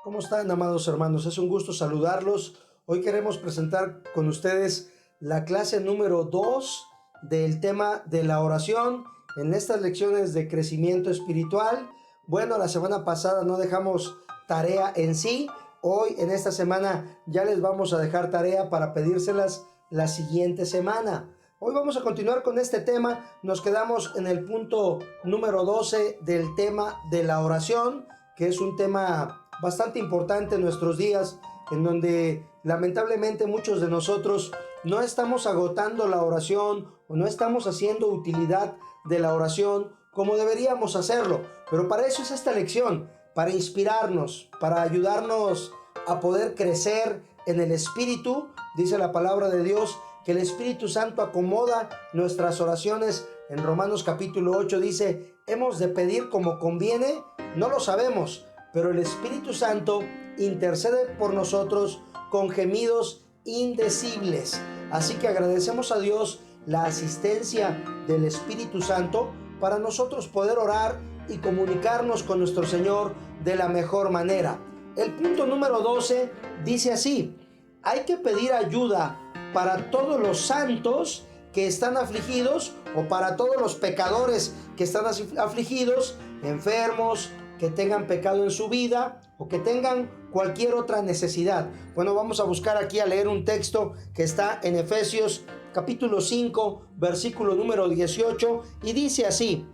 ¿Cómo están, amados hermanos? Es un gusto saludarlos. Hoy queremos presentar con ustedes la clase número 2 del tema de la oración en estas lecciones de crecimiento espiritual. Bueno, la semana pasada no dejamos tarea en sí. Hoy, en esta semana, ya les vamos a dejar tarea para pedírselas la siguiente semana. Hoy vamos a continuar con este tema. Nos quedamos en el punto número 12 del tema de la oración, que es un tema bastante importante en nuestros días, en donde lamentablemente muchos de nosotros no estamos agotando la oración o no estamos haciendo utilidad de la oración como deberíamos hacerlo. Pero para eso es esta lección, para inspirarnos, para ayudarnos a poder crecer en el Espíritu. Dice la palabra de Dios que el Espíritu Santo acomoda nuestras oraciones. En Romanos capítulo 8 dice: hemos de pedir como conviene, no lo sabemos, pero el Espíritu Santo intercede por nosotros con gemidos indecibles. Así que agradecemos a Dios la asistencia del Espíritu Santo para nosotros poder orar y comunicarnos con nuestro Señor de la mejor manera. El punto número 12 dice así: hay que pedir ayuda para todos los santos que están afligidos, o para todos los pecadores que están afligidos, enfermos, que tengan pecado en su vida o que tengan cualquier otra necesidad. Bueno, vamos a buscar aquí a leer un texto que está en Efesios capítulo 5, versículo número 18, y dice así: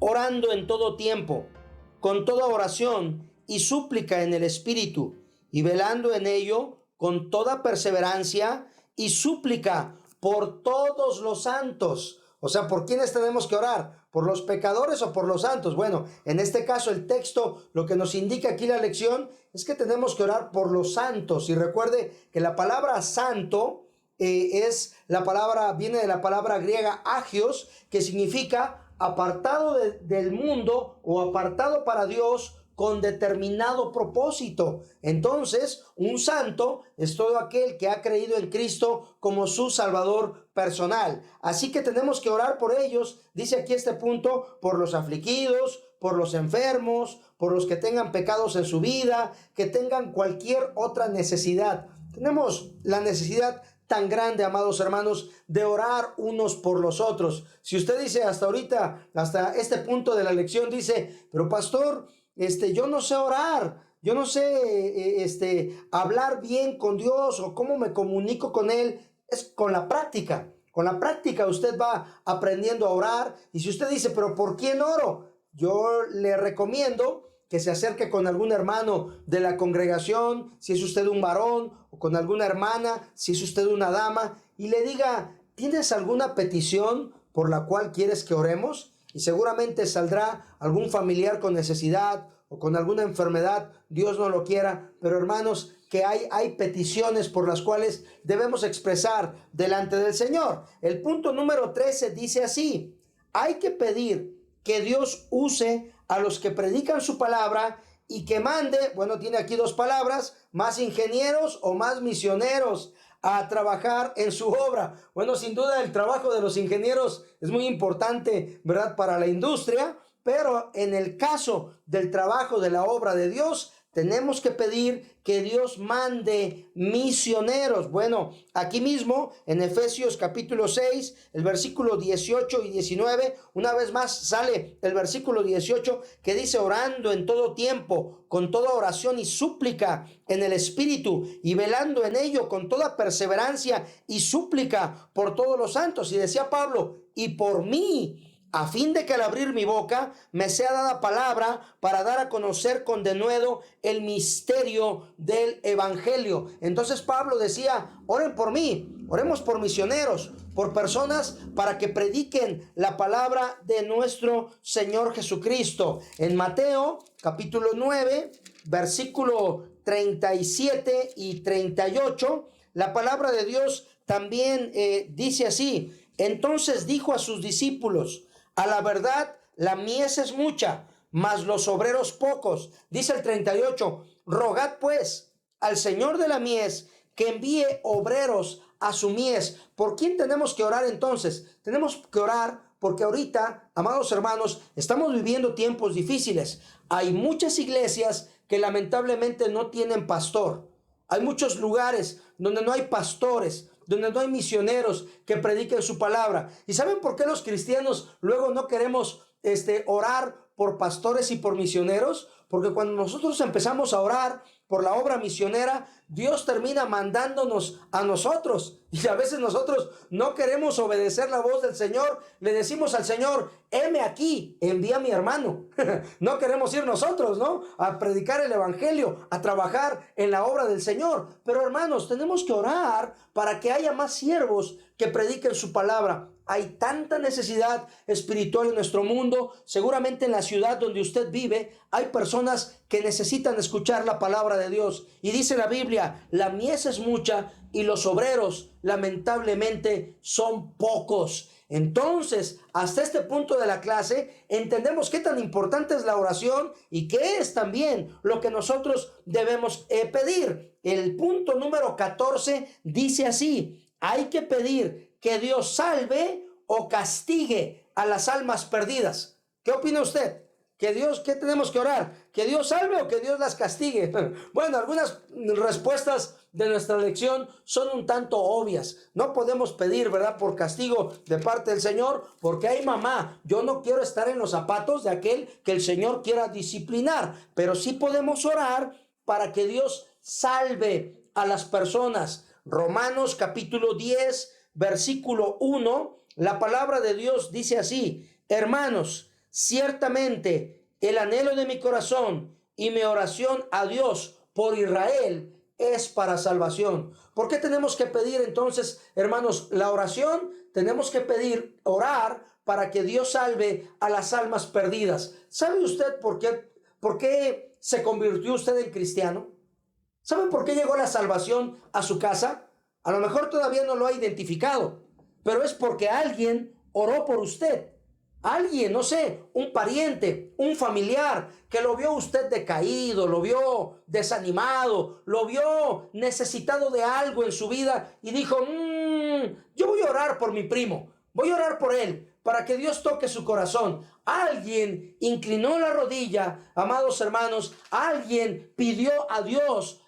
orando en todo tiempo, con toda oración y súplica en el Espíritu, y velando en ello con toda perseverancia y súplica por todos los santos. O sea, ¿por quiénes tenemos que orar? ¿Por los pecadores o por los santos? Bueno, en este caso el texto, lo que nos indica aquí la lección, es que tenemos que orar por los santos. Y recuerde que la palabra santo viene de la palabra griega agios, que significa apartado del mundo o apartado para Dios con determinado propósito. Entonces, un santo es todo aquel que ha creído en Cristo como su Salvador personal. Así que tenemos que orar por ellos. Dice aquí este punto: por los afligidos, por los enfermos, por los que tengan pecados en su vida, que tengan cualquier otra necesidad. Tenemos la necesidad tan grande, amados hermanos, de orar unos por los otros. Si usted dice hasta ahorita, hasta este punto de la lección, dice: pero pastor, yo no sé orar, yo no sé hablar bien con Dios, o cómo me comunico con Él. Es con la práctica. Con la práctica usted va aprendiendo a orar. Y si usted dice: pero ¿por quién oro? Yo le recomiendo que se acerque con algún hermano de la congregación, si es usted un varón, o con alguna hermana, si es usted una dama, y le diga: ¿tienes alguna petición por la cual quieres que oremos? Y seguramente saldrá algún familiar con necesidad o con alguna enfermedad, Dios no lo quiera. Pero hermanos, que hay peticiones por las cuales debemos expresar delante del Señor. El punto número 13 dice así: hay que pedir que Dios use a los que predican su palabra y que mande, bueno, tiene aquí dos palabras, más ingenieros o más misioneros a trabajar en su obra. Bueno, sin duda el trabajo de los ingenieros es muy importante, ¿verdad?, para la industria, pero en el caso del trabajo de la obra de Dios, tenemos que pedir que Dios mande misioneros. Bueno, aquí mismo en Efesios capítulo 6, el versículo 18 y 19, una vez más sale el versículo 18 que dice: orando en todo tiempo, con toda oración y súplica en el Espíritu, y velando en ello con toda perseverancia y súplica por todos los santos. Y decía Pablo: y por mí, a fin de que al abrir mi boca me sea dada palabra para dar a conocer con denuedo el misterio del evangelio. Entonces Pablo decía: oren por mí, oremos por misioneros, por personas para que prediquen la palabra de nuestro Señor Jesucristo. En Mateo capítulo 9, versículo 37 y 38, la palabra de Dios también dice así: entonces dijo a sus discípulos: a la verdad, la mies es mucha, mas los obreros pocos. Dice el 38, rogad pues al Señor de la mies que envíe obreros a su mies. ¿Por quién tenemos que orar entonces? Tenemos que orar porque ahorita, amados hermanos, estamos viviendo tiempos difíciles. Hay muchas iglesias que lamentablemente no tienen pastor. Hay muchos lugares donde no hay pastores, donde no hay misioneros que prediquen su palabra. ¿Y saben por qué los cristianos luego no queremos orar por pastores y por misioneros? Porque cuando nosotros empezamos a orar por la obra misionera, Dios termina mandándonos a nosotros. Y a veces nosotros no queremos obedecer la voz del Señor. Le decimos al Señor, heme aquí, envía a mi hermano. No queremos ir nosotros, ¿no? A predicar el evangelio, a trabajar en la obra del Señor. Pero hermanos, tenemos que orar para que haya más siervos que prediquen su palabra. Hay tanta necesidad espiritual en nuestro mundo. Seguramente en la ciudad donde usted vive hay personas que necesitan escuchar la palabra de Dios. Y dice la Biblia, la mies es mucha y los obreros lamentablemente son pocos. Entonces, hasta este punto de la clase, entendemos qué tan importante es la oración y qué es también lo que nosotros debemos pedir. El punto número 14 dice así, hay que pedir que Dios salve o castigue a las almas perdidas. ¿Qué opina usted? ¿Qué tenemos que orar? ¿Que Dios salve o que Dios las castigue? Bueno, algunas respuestas de nuestra lección son un tanto obvias. No podemos pedir, ¿verdad?, por castigo de parte del Señor, porque ay mamá, yo no quiero estar en los zapatos de aquel que el Señor quiera disciplinar, pero sí podemos orar para que Dios salve a las personas. Romanos capítulo 10, versículo 1, la palabra de Dios dice así, hermanos, ciertamente el anhelo de mi corazón y mi oración a Dios por Israel es para salvación. ¿Por qué tenemos que pedir entonces, hermanos, la oración? Tenemos que pedir, orar para que Dios salve a las almas perdidas. ¿Sabe usted por qué se convirtió usted en cristiano? ¿Sabe por qué llegó la salvación a su casa? A lo mejor todavía no lo ha identificado, pero es porque alguien oró por usted. Alguien, no sé, un pariente, un familiar que lo vio usted decaído, lo vio desanimado, lo vio necesitado de algo en su vida y dijo, yo voy a orar por mi primo, voy a orar por él, para que Dios toque su corazón. Alguien inclinó la rodilla, amados hermanos, alguien pidió a Dios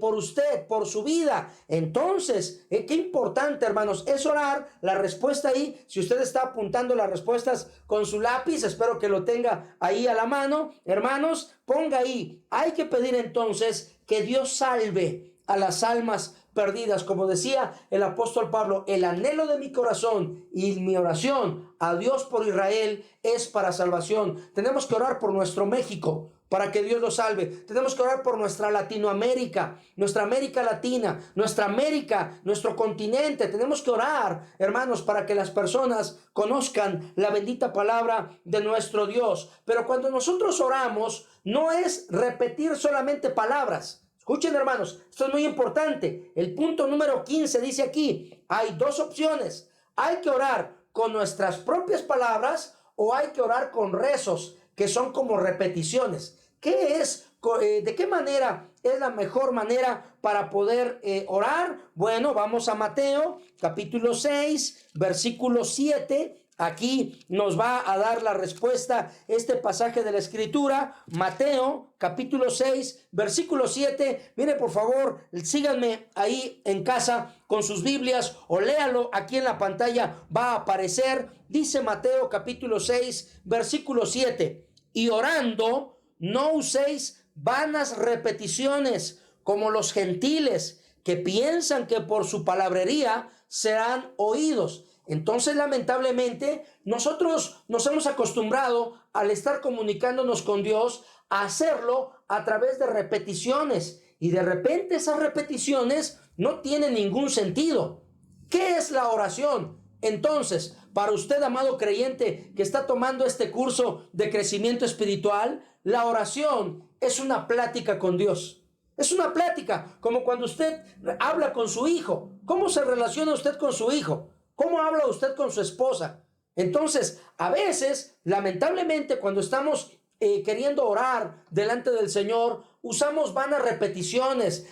por usted, por su vida. Entonces, qué importante, hermanos, es orar. La respuesta ahí, si usted está apuntando las respuestas con su lápiz, espero que lo tenga ahí a la mano. Hermanos, ponga ahí, hay que pedir entonces que Dios salve a las almas perdidas. Como decía el apóstol Pablo, el anhelo de mi corazón y mi oración a Dios por Israel es para salvación. Tenemos que orar por nuestro México para que Dios lo salve. Tenemos que orar por nuestra Latinoamérica, nuestra América Latina, nuestra América, nuestro continente. Tenemos que orar, hermanos, para que las personas conozcan la bendita palabra de nuestro Dios. Pero cuando nosotros oramos, no es repetir solamente palabras. Escuchen, hermanos, esto es muy importante. El punto número 15 dice aquí, hay dos opciones. Hay que orar con nuestras propias palabras o hay que orar con rezos, que son como repeticiones. ¿De qué manera es la mejor manera para poder orar? Bueno, vamos a Mateo, capítulo 6, versículo 7. Aquí nos va a dar la respuesta este pasaje de la Escritura, Mateo capítulo 6, versículo 7. Mire, por favor, síganme ahí en casa con sus Biblias o léalo, aquí en la pantalla va a aparecer. Dice Mateo capítulo 6, versículo 7. Y orando, no uséis vanas repeticiones como los gentiles que piensan que por su palabrería serán oídos. Entonces, lamentablemente, nosotros nos hemos acostumbrado al estar comunicándonos con Dios a hacerlo a través de repeticiones. Y de repente esas repeticiones no tienen ningún sentido. ¿Qué es la oración? Entonces, para usted, amado creyente, que está tomando este curso de crecimiento espiritual, la oración es una plática con Dios. Es una plática, como cuando usted habla con su hijo. ¿Cómo se relaciona usted con su hijo? ¿Cómo habla usted con su esposa? Entonces, a veces, lamentablemente, cuando estamos queriendo orar delante del Señor, usamos vanas repeticiones,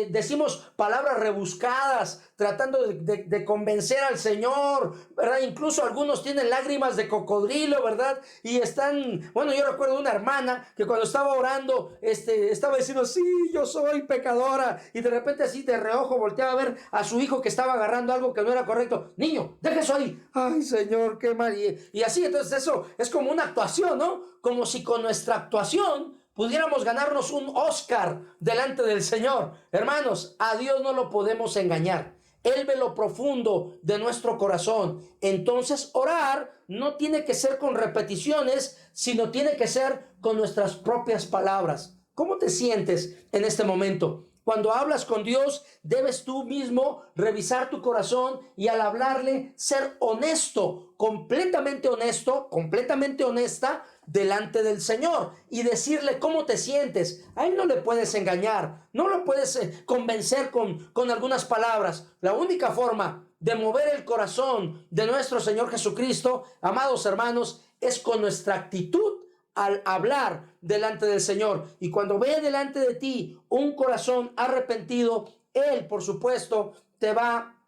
decimos palabras rebuscadas, tratando de convencer al Señor, ¿verdad? Incluso algunos tienen lágrimas de cocodrilo, ¿verdad? Y están, bueno, yo recuerdo una hermana que cuando estaba orando, estaba diciendo, sí, yo soy pecadora, y de repente así de reojo volteaba a ver a su hijo que estaba agarrando algo que no era correcto. Niño, deja eso ahí. Ay, Señor, qué mal. Y así, entonces eso es como una actuación, ¿no? Como si con nuestra actuación pudiéramos ganarnos un Oscar delante del Señor. Hermanos, a Dios no lo podemos engañar. Él ve lo profundo de nuestro corazón. Entonces, orar no tiene que ser con repeticiones, sino tiene que ser con nuestras propias palabras. ¿Cómo te sientes en este momento? Cuando hablas con Dios, debes tú mismo revisar tu corazón y al hablarle ser honesto, completamente honesta delante del Señor y decirle cómo te sientes. A Él no le puedes engañar, no lo puedes convencer con algunas palabras. La única forma de mover el corazón de nuestro Señor Jesucristo, amados hermanos, es con nuestra actitud al hablar delante del Señor. Y cuando ve delante de ti un corazón arrepentido, Él, por supuesto, te va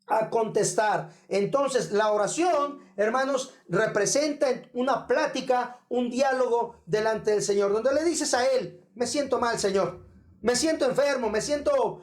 a contestar. Entonces, la oración, hermanos, representa una plática, un diálogo delante del Señor, donde le dices a Él, me siento mal, Señor. Me siento enfermo, me siento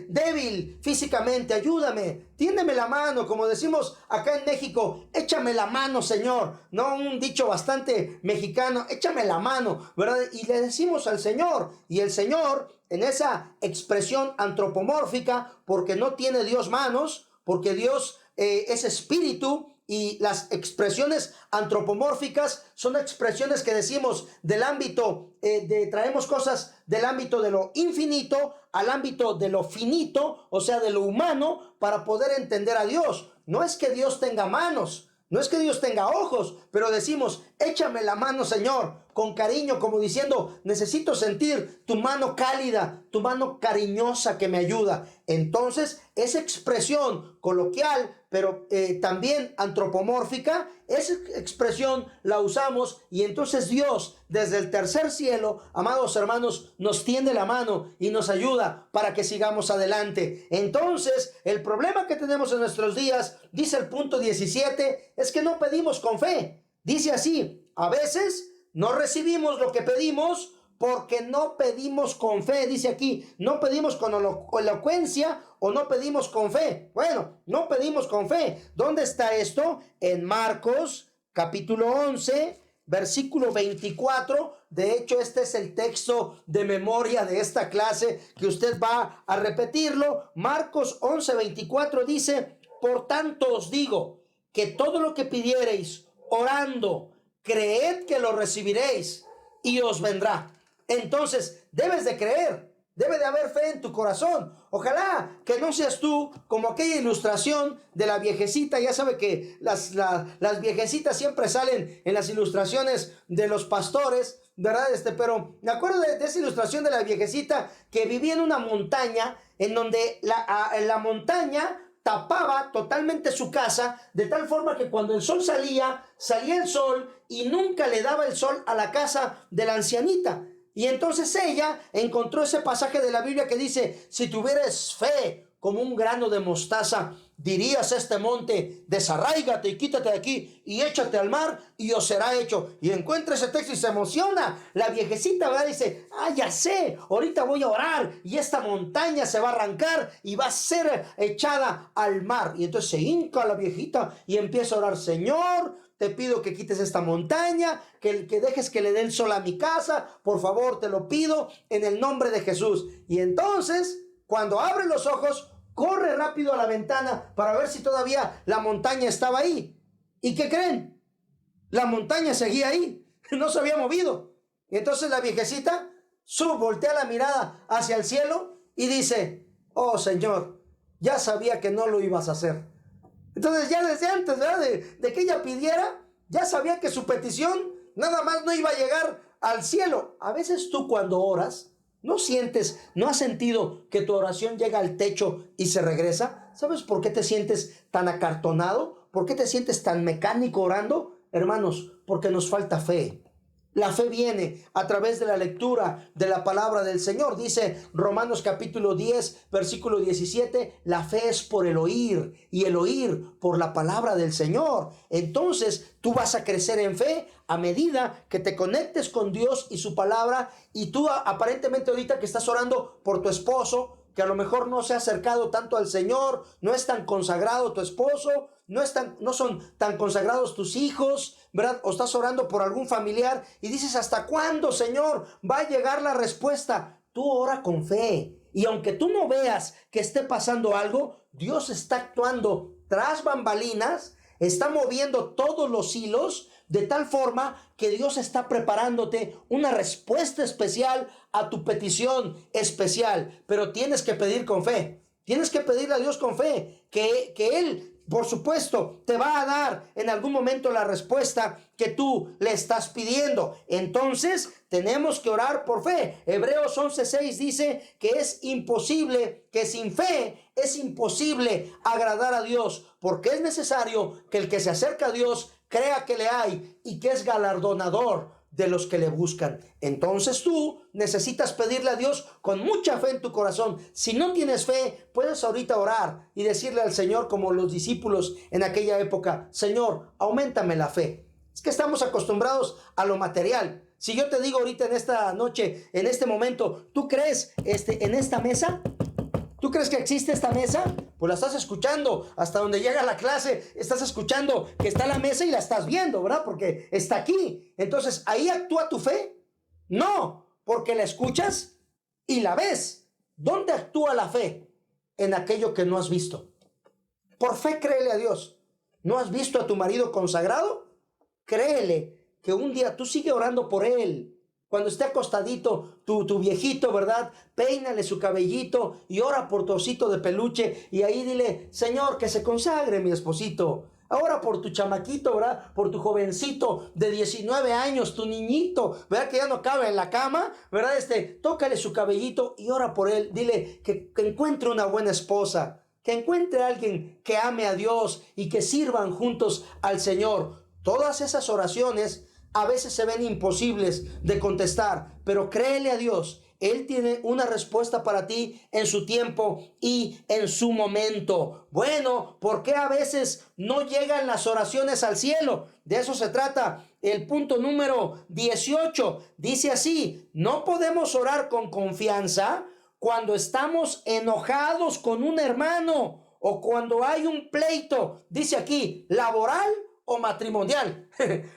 débil físicamente, ayúdame, tiéndeme la mano, como decimos acá en México, échame la mano, Señor, no un dicho bastante mexicano, échame la mano, ¿verdad? Y le decimos al Señor, y el Señor, en esa expresión antropomórfica, porque no tiene Dios manos, porque Dios es espíritu, y las expresiones antropomórficas son expresiones que decimos del ámbito, traemos cosas del ámbito de lo infinito al ámbito de lo finito, o sea, de lo humano, para poder entender a Dios. No es que Dios tenga manos, no es que Dios tenga ojos, pero decimos, échame la mano, Señor, con cariño, como diciendo, necesito sentir tu mano cálida, tu mano cariñosa que me ayuda. Entonces, esa expresión coloquial, pero también antropomórfica, esa expresión la usamos y entonces Dios, desde el tercer cielo, amados hermanos, nos tiende la mano y nos ayuda para que sigamos adelante. Entonces, el problema que tenemos en nuestros días, dice el punto 17, es que no pedimos con fe. Dice así, a veces no recibimos lo que pedimos porque no pedimos con fe. Dice aquí, no pedimos con elocuencia o no pedimos con fe. Bueno, no pedimos con fe. ¿Dónde está esto? En Marcos capítulo 11, versículo 24. De hecho, este es el texto de memoria de esta clase que usted va a repetirlo. Marcos 11, 24 dice, por tanto os digo que todo lo que pidiereis orando, creed que lo recibiréis y os vendrá. Entonces, debes de creer, debe de haber fe en tu corazón. Ojalá que no seas tú como aquella ilustración de la viejecita. Ya sabe que las viejecitas siempre salen en las ilustraciones de los pastores, ¿verdad? Pero me acuerdo de esa ilustración de la viejecita que vivía en una montaña, en donde la montaña tapaba totalmente su casa, de tal forma que cuando el sol salía el sol y nunca le daba el sol a la casa de la ancianita. Y entonces ella encontró ese pasaje de la Biblia que dice, si tuvieres fe como un grano de mostaza, dirías a este monte, desarráigate y quítate de aquí y échate al mar y os será hecho. Y encuentra ese texto y se emociona. La viejecita, ¿verdad? Dice, ya sé, ahorita voy a orar y esta montaña se va a arrancar y va a ser echada al mar. Y entonces se hinca la viejita y empieza a orar, Señor, te pido que quites esta montaña, que dejes que le dé el sol a mi casa, por favor, te lo pido en el nombre de Jesús. Y entonces, cuando abre los ojos, corre rápido a la ventana para ver si todavía la montaña estaba ahí. ¿Y qué creen? La montaña seguía ahí, no se había movido. Y entonces la viejecita voltea la mirada hacia el cielo y dice, oh Señor, ya sabía que no lo ibas a hacer. Entonces ya desde antes, ¿verdad? de que ella pidiera, ya sabía que su petición nada más no iba a llegar al cielo. A veces tú cuando oras, ¿no sientes, no has sentido que tu oración llega al techo y se regresa? ¿Sabes por qué te sientes tan acartonado? ¿Por qué te sientes tan mecánico orando? Hermanos, porque nos falta fe. La fe viene a través de la lectura de la palabra del Señor. Dice Romanos capítulo 10, versículo 17, la fe es por el oír y el oír por la palabra del Señor. Entonces tú vas a crecer en fe a medida que te conectes con Dios y su palabra. Y tú aparentemente ahorita que estás orando por tu esposo, que a lo mejor no se ha acercado tanto al Señor, no es tan consagrado tu esposo, no son tan consagrados tus hijos, ¿verdad? O estás orando por algún familiar y dices, ¿hasta cuándo, Señor, va a llegar la respuesta? Tú ora con fe. Y aunque tú no veas que esté pasando algo, Dios está actuando tras bambalinas, está moviendo todos los hilos de tal forma que Dios está preparándote una respuesta especial a tu petición especial. Pero tienes que pedir con fe. Tienes que pedirle a Dios con fe que Él, por supuesto, te va a dar en algún momento la respuesta que tú le estás pidiendo. Entonces, tenemos que orar por fe. Hebreos 11:6 dice que es imposible, que sin fe es imposible agradar a Dios, porque es necesario que el que se acerca a Dios crea que le hay y que es galardonador de los que le buscan. Entonces tú necesitas pedirle a Dios con mucha fe en tu corazón. Si no tienes fe, puedes ahorita orar y decirle al Señor, como los discípulos en aquella época, Señor, auméntame la fe. Es que estamos acostumbrados a lo material. Si yo te digo ahorita en esta noche, en este momento, ¿tú crees en esta mesa? ¿Tú crees que existe esta mesa? Pues la estás escuchando hasta donde llega la clase. Estás escuchando que está la mesa y la estás viendo, ¿verdad? Porque está aquí. Entonces, ¿ahí actúa tu fe? No, porque la escuchas y la ves. ¿Dónde actúa la fe? En aquello que no has visto. Por fe créele a Dios. ¿No has visto a tu marido consagrado? Créele que un día tú sigue orando por él. Cuando esté acostadito tu viejito, ¿verdad? Peínale su cabellito y ora por tu osito de peluche. Y ahí dile, Señor, que se consagre mi esposito. Ahora por tu chamaquito, ¿verdad? Por tu jovencito de 19 años, tu niñito, ¿verdad? Que ya no cabe en la cama, ¿verdad? Tócale su cabellito y ora por él. Dile que encuentre una buena esposa, que encuentre a alguien que ame a Dios y que sirvan juntos al Señor. Todas esas oraciones a veces se ven imposibles de contestar, pero créele a Dios. Él tiene una respuesta para ti en su tiempo y en su momento. Bueno, ¿por qué a veces no llegan las oraciones al cielo? De eso se trata. El punto número 18 dice así: no podemos orar con confianza cuando estamos enojados con un hermano o cuando hay un pleito, dice aquí, laboral o matrimonial.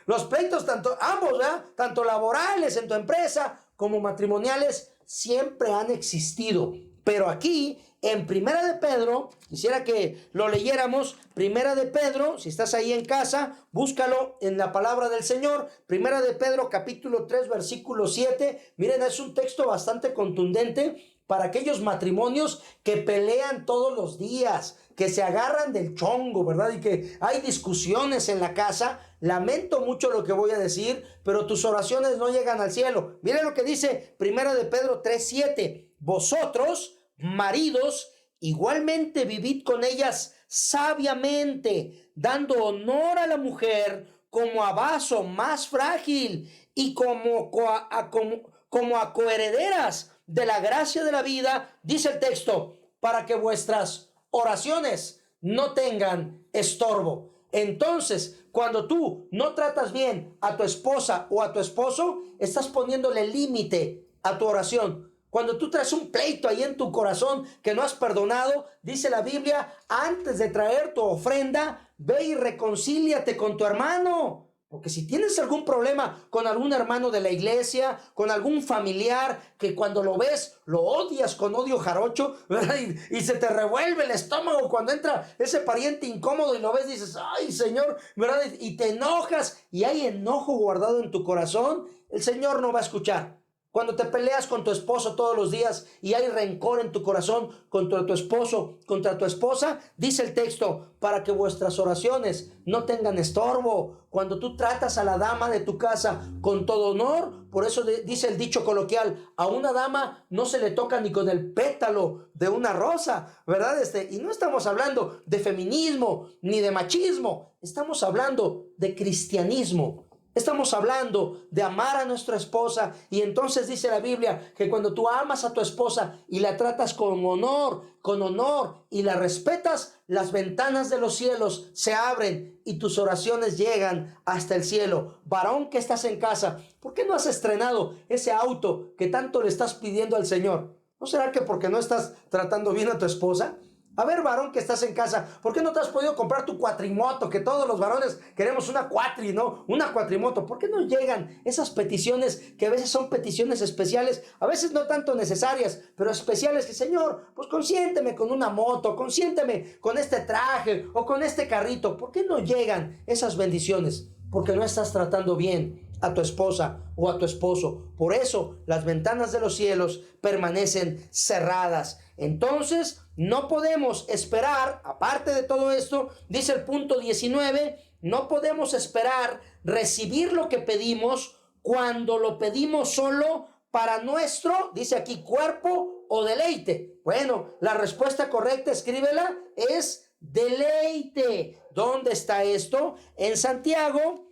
Los pleitos, ambos, ¿verdad? Tanto laborales en tu empresa como matrimoniales, siempre han existido. Pero aquí, en Primera de Pedro, quisiera que lo leyéramos. Primera de Pedro, si estás ahí en casa, búscalo en la palabra del Señor. Primera de Pedro, capítulo 3, versículo 7. Miren, es un texto bastante contundente para aquellos matrimonios que pelean todos los días, que se agarran del chongo, ¿verdad? Y que hay discusiones en la casa. Lamento mucho lo que voy a decir, pero tus oraciones no llegan al cielo. Miren lo que dice Primera de Pedro 3:7. Vosotros, maridos, igualmente vivid con ellas sabiamente, dando honor a la mujer como a vaso más frágil y como a coherederas de la gracia de la vida, dice el texto, para que vuestras oraciones no tengan estorbo. Entonces, cuando tú no tratas bien a tu esposa o a tu esposo, estás poniéndole límite a tu oración. Cuando tú traes un pleito ahí en tu corazón que no has perdonado, dice la Biblia, antes de traer tu ofrenda, ve y reconcíliate con tu hermano. Porque si tienes algún problema con algún hermano de la iglesia, con algún familiar que cuando lo ves lo odias con odio jarocho, ¿verdad? Y se te revuelve el estómago cuando entra ese pariente incómodo y lo ves, dices, ay Señor, ¿verdad? Y te enojas y hay enojo guardado en tu corazón, el Señor no va a escuchar. Cuando te peleas con tu esposo todos los días y hay rencor en tu corazón contra tu esposo, contra tu esposa, dice el texto, para que vuestras oraciones no tengan estorbo. Cuando tú tratas a la dama de tu casa con todo honor, por eso dice el dicho coloquial, a una dama no se le toca ni con el pétalo de una rosa, ¿verdad? Y no estamos hablando de feminismo ni de machismo, estamos hablando de cristianismo. Estamos hablando de amar a nuestra esposa, y entonces dice la Biblia que cuando tú amas a tu esposa y la tratas con honor y la respetas, las ventanas de los cielos se abren y tus oraciones llegan hasta el cielo. Varón que estás en casa, ¿por qué no has estrenado ese auto que tanto le estás pidiendo al Señor? ¿No será que porque no estás tratando bien a tu esposa? A ver, varón que estás en casa, ¿por qué no te has podido comprar tu cuatrimoto? Que todos los varones queremos una cuatri, ¿no? Una cuatrimoto. ¿Por qué no llegan esas peticiones que a veces son peticiones especiales, a veces no tanto necesarias, pero especiales? Que, Señor, pues consiénteme con una moto, consiénteme con este traje o con este carrito. ¿Por qué no llegan esas bendiciones? Porque no estás tratando bien a tu esposa o a tu esposo. Por eso las ventanas de los cielos permanecen cerradas. Entonces no podemos esperar, aparte de todo esto, dice el punto 19, no podemos esperar recibir lo que pedimos cuando lo pedimos solo para nuestro, dice aquí, cuerpo o deleite. Bueno, la respuesta correcta, escríbela, es deleite. ¿Dónde está esto? En Santiago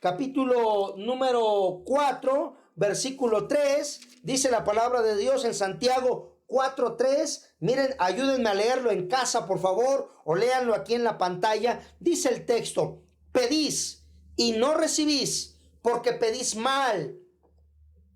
capítulo número 4, versículo 3, dice la palabra de Dios en Santiago 4:3. Miren, ayúdenme a leerlo en casa, por favor, o léanlo aquí en la pantalla. Dice el texto: pedís y no recibís, porque pedís mal,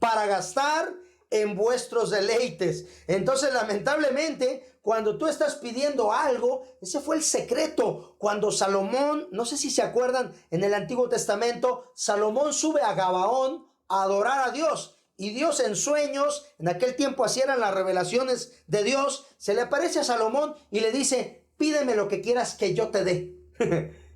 para gastar en vuestros deleites. Entonces, lamentablemente, cuando tú estás pidiendo algo, ese fue el secreto. Cuando Salomón, no sé si se acuerdan, en el Antiguo Testamento, Salomón sube a Gabaón a adorar a Dios. Y Dios en sueños, en aquel tiempo así eran las revelaciones de Dios, se le aparece a Salomón y le dice: pídeme lo que quieras que yo te dé.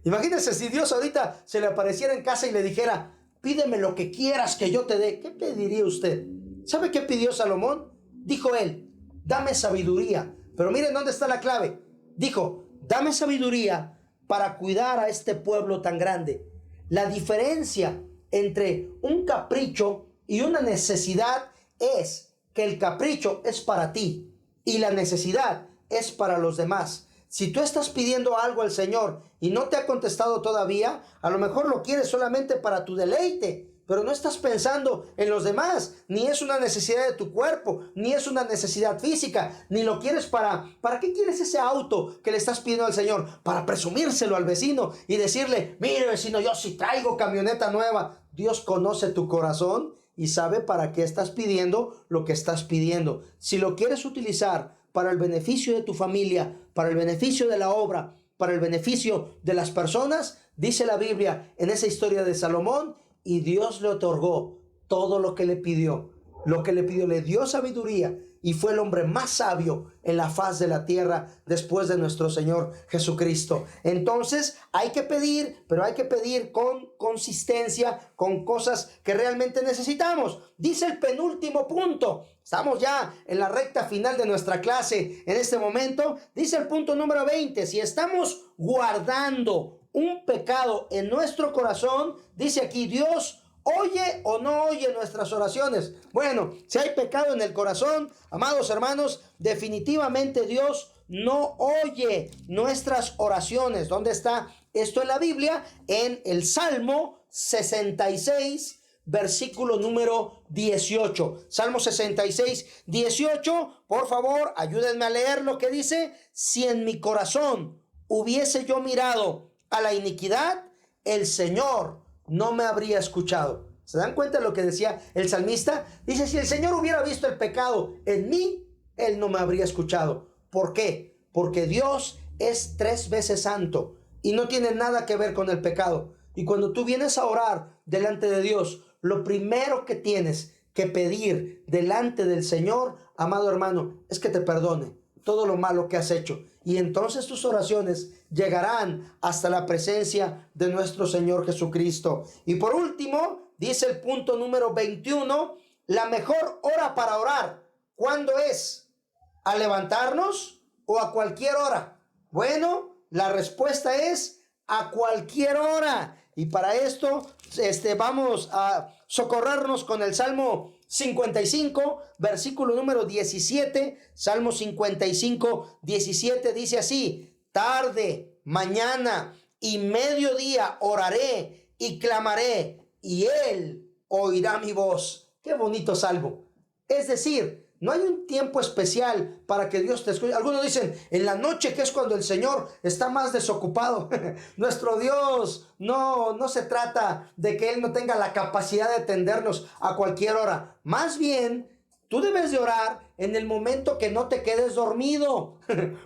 Imagínense si Dios ahorita se le apareciera en casa y le dijera: pídeme lo que quieras que yo te dé. ¿Qué pediría usted? ¿Sabe qué pidió Salomón? Dijo él: dame sabiduría. Pero miren dónde está la clave. Dijo: dame sabiduría para cuidar a este pueblo tan grande. La diferencia entre un capricho y una necesidad es que el capricho es para ti y la necesidad es para los demás. Si tú estás pidiendo algo al Señor y no te ha contestado todavía, a lo mejor lo quieres solamente para tu deleite, pero no estás pensando en los demás. Ni es una necesidad de tu cuerpo, ni es una necesidad física, ni lo quieres ¿para qué quieres ese auto que le estás pidiendo al Señor? Para presumírselo al vecino y decirle: mire, vecino, yo sí traigo camioneta nueva. Dios conoce tu corazón y sabe para qué estás pidiendo lo que estás pidiendo. Si lo quieres utilizar para el beneficio de tu familia, para el beneficio de la obra, para el beneficio de las personas, dice la Biblia en esa historia de Salomón: y Dios le otorgó todo lo que le pidió. Lo que le pidió, le dio sabiduría, y fue el hombre más sabio en la faz de la tierra después de nuestro Señor Jesucristo. Entonces hay que pedir, pero hay que pedir con consistencia, con cosas que realmente necesitamos. Dice el penúltimo punto. Estamos ya en la recta final de nuestra clase en este momento. Dice el punto número 20. Si estamos guardando un pecado en nuestro corazón, dice aquí, Dios ¿oye o no oye nuestras oraciones? Bueno, si hay pecado en el corazón, amados hermanos, definitivamente Dios no oye nuestras oraciones. ¿Dónde está esto en la Biblia? En el Salmo 66, versículo número 18. Salmo 66, 18. Por favor, ayúdenme a leer lo que dice: si en mi corazón hubiese yo mirado a la iniquidad, el Señor no me habría escuchado. ¿Se dan cuenta de lo que decía el salmista? Dice: si el Señor hubiera visto el pecado en mí, Él no me habría escuchado. ¿Por qué? Porque Dios es 3 veces santo y no tiene nada que ver con el pecado. Y cuando tú vienes a orar delante de Dios, lo primero que tienes que pedir delante del Señor, amado hermano, es que te perdone todo lo malo que has hecho. Y entonces tus oraciones llegarán hasta la presencia de nuestro Señor Jesucristo. Y por último, dice el punto número 21, la mejor hora para orar, ¿cuándo es? ¿Al levantarnos o a cualquier hora? Bueno, la respuesta es a cualquier hora. Y para esto vamos a socorrernos con el Salmo 55, versículo número 17. Salmo 55, 17 dice así: tarde, mañana y mediodía oraré, y clamaré, y Él oirá mi voz. Qué bonito salmo. Es decir, no hay un tiempo especial para que Dios te escuche. Algunos dicen, en la noche, que es cuando el Señor está más desocupado. Nuestro Dios no se trata de que Él no tenga la capacidad de atendernos a cualquier hora. Más bien, tú debes de orar en el momento que no te quedes dormido.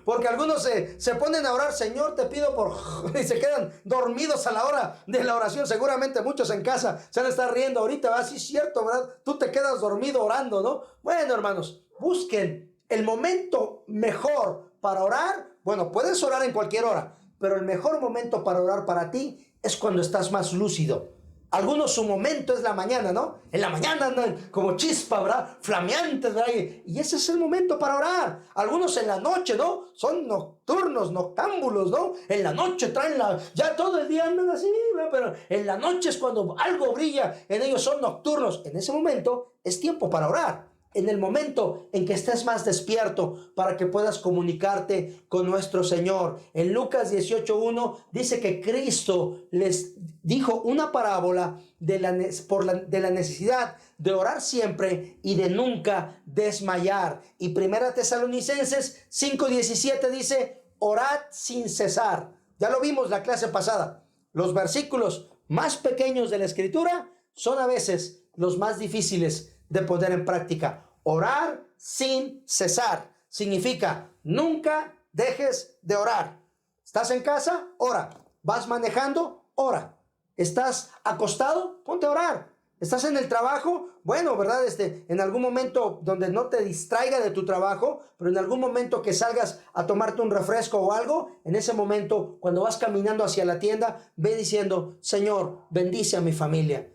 Porque algunos se ponen a orar, Señor, te pido por... y se quedan dormidos a la hora de la oración. Seguramente muchos en casa se van a estar riendo ahorita, ¿verdad? Sí, es cierto, ¿verdad? Tú te quedas dormido orando, ¿no? Bueno, hermanos, busquen el momento mejor para orar. Bueno, puedes orar en cualquier hora, pero el mejor momento para orar para ti es cuando estás más lúcido. Algunos su momento es la mañana, ¿no? En la mañana andan como chispa, ¿verdad? Flameantes, ¿verdad? Y ese es el momento para orar. Algunos en la noche, ¿no? Son nocturnos, noctámbulos, ¿no? En la noche traen ya todo el día andan así, ¿verdad? Pero en la noche es cuando algo brilla en ellos, son nocturnos. En ese momento es tiempo para orar. En el momento en que estés más despierto para que puedas comunicarte con nuestro Señor. En Lucas 18:1 dice que Cristo les dijo una parábola de la necesidad de orar siempre y de nunca desmayar. Y Primera Tesalonicenses 5:17 dice, orad sin cesar. Ya lo vimos la clase pasada. Los versículos más pequeños de la Escritura son a veces los más difíciles de poner en práctica. Orar sin cesar significa nunca dejes de orar. ¿Estás en casa? Ora. ¿Vas manejando? Ora. ¿Estás acostado? Ponte a orar. ¿Estás en el trabajo? Bueno, ¿verdad? En algún momento donde no te distraiga de tu trabajo, pero en algún momento que salgas a tomarte un refresco o algo, en ese momento, cuando vas caminando hacia la tienda, ve diciendo, Señor, bendice a mi familia.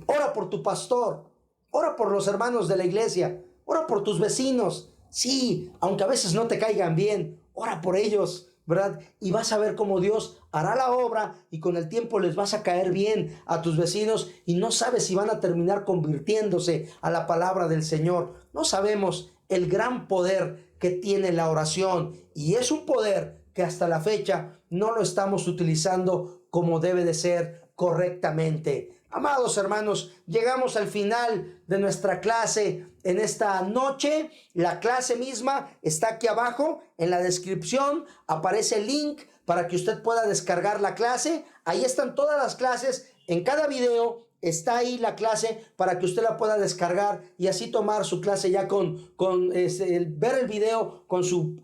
Ora por tu pastor. Ora por los hermanos de la iglesia. Ora por tus vecinos. Sí, aunque a veces no te caigan bien, ora por ellos, ¿verdad? Y vas a ver cómo Dios hará la obra y con el tiempo les vas a caer bien a tus vecinos y no sabes si van a terminar convirtiéndose a la palabra del Señor. No sabemos el gran poder que tiene la oración y es un poder que hasta la fecha no lo estamos utilizando como debe de ser correctamente. Amados hermanos, llegamos al final de nuestra clase en esta noche. La clase misma está aquí abajo en la descripción. Aparece el link para que usted pueda descargar la clase. Ahí están todas las clases. En cada video está ahí la clase para que usted la pueda descargar y así tomar su clase ya ver el video con su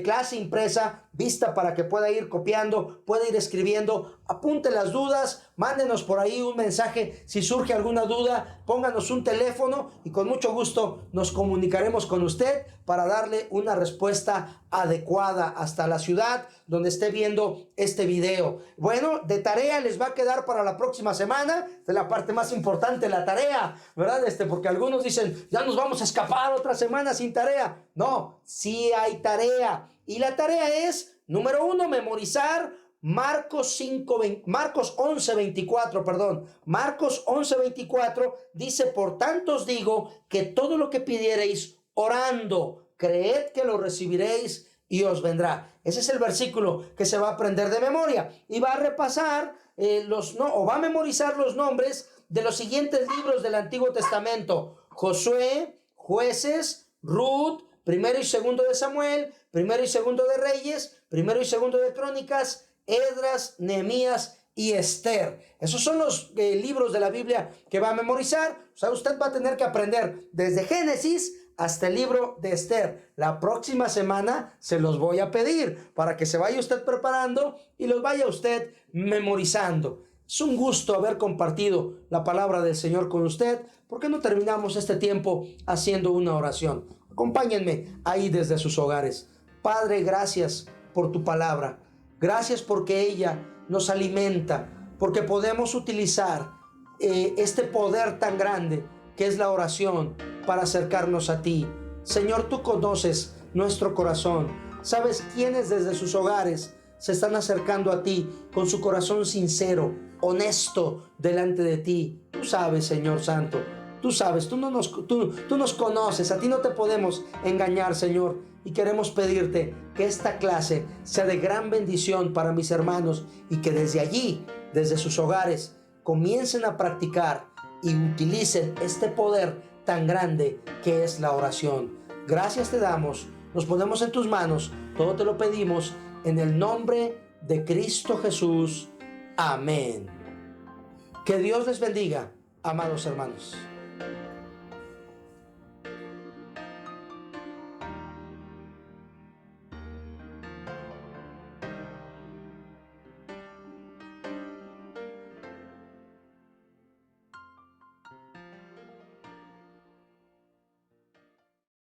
clase impresa, vista para que pueda ir copiando, pueda ir escribiendo, apunte las dudas, mándenos por ahí un mensaje si surge alguna duda, pónganos un teléfono y con mucho gusto nos comunicaremos con usted para darle una respuesta adecuada hasta la ciudad donde esté viendo este video. Bueno, de tarea les va a quedar para la próxima semana. Esta es la parte más importante, la tarea, ¿verdad? Porque algunos dicen, ya nos vamos a escapar otra semana sin tarea. No, sí hay tarea. Y la tarea es, número 1, memorizar Marcos 11:24, perdón. Marcos 11:24 dice, por tanto os digo que todo lo que pidiereis orando, creed que lo recibiréis y os vendrá. Ese es el versículo que se va a aprender de memoria y va a repasar va a memorizar los nombres de los siguientes libros del Antiguo Testamento: Josué, Jueces, Ruth, primero y segundo de Samuel, primero y segundo de Reyes, primero y segundo de Crónicas, Esdras, Nehemías y Esther. Esos son los libros de la Biblia que va a memorizar. O sea, usted va a tener que aprender desde Génesis hasta el libro de Esther. La próxima semana se los voy a pedir para que se vaya usted preparando y los vaya usted memorizando. Es un gusto haber compartido la palabra del Señor con usted. ¿Por qué no terminamos este tiempo haciendo una oración? Acompáñenme ahí desde sus hogares. Padre, gracias por tu palabra. Gracias porque ella nos alimenta, porque podemos utilizar este poder tan grande que es la oración para acercarnos a ti. Señor, tú conoces nuestro corazón. Sabes quiénes desde sus hogares se están acercando a ti con su corazón sincero, honesto delante de ti. Tú sabes, Señor Santo. Tú sabes, tú nos conoces. A ti no te podemos engañar, Señor. Y queremos pedirte que esta clase sea de gran bendición para mis hermanos y que desde allí desde sus hogares comiencen a practicar y utilicen este poder tan grande que es la oración. Gracias te damos, nos ponemos en tus manos, todo te lo pedimos en el nombre de Cristo Jesús. Amén. Que Dios les bendiga, amados hermanos.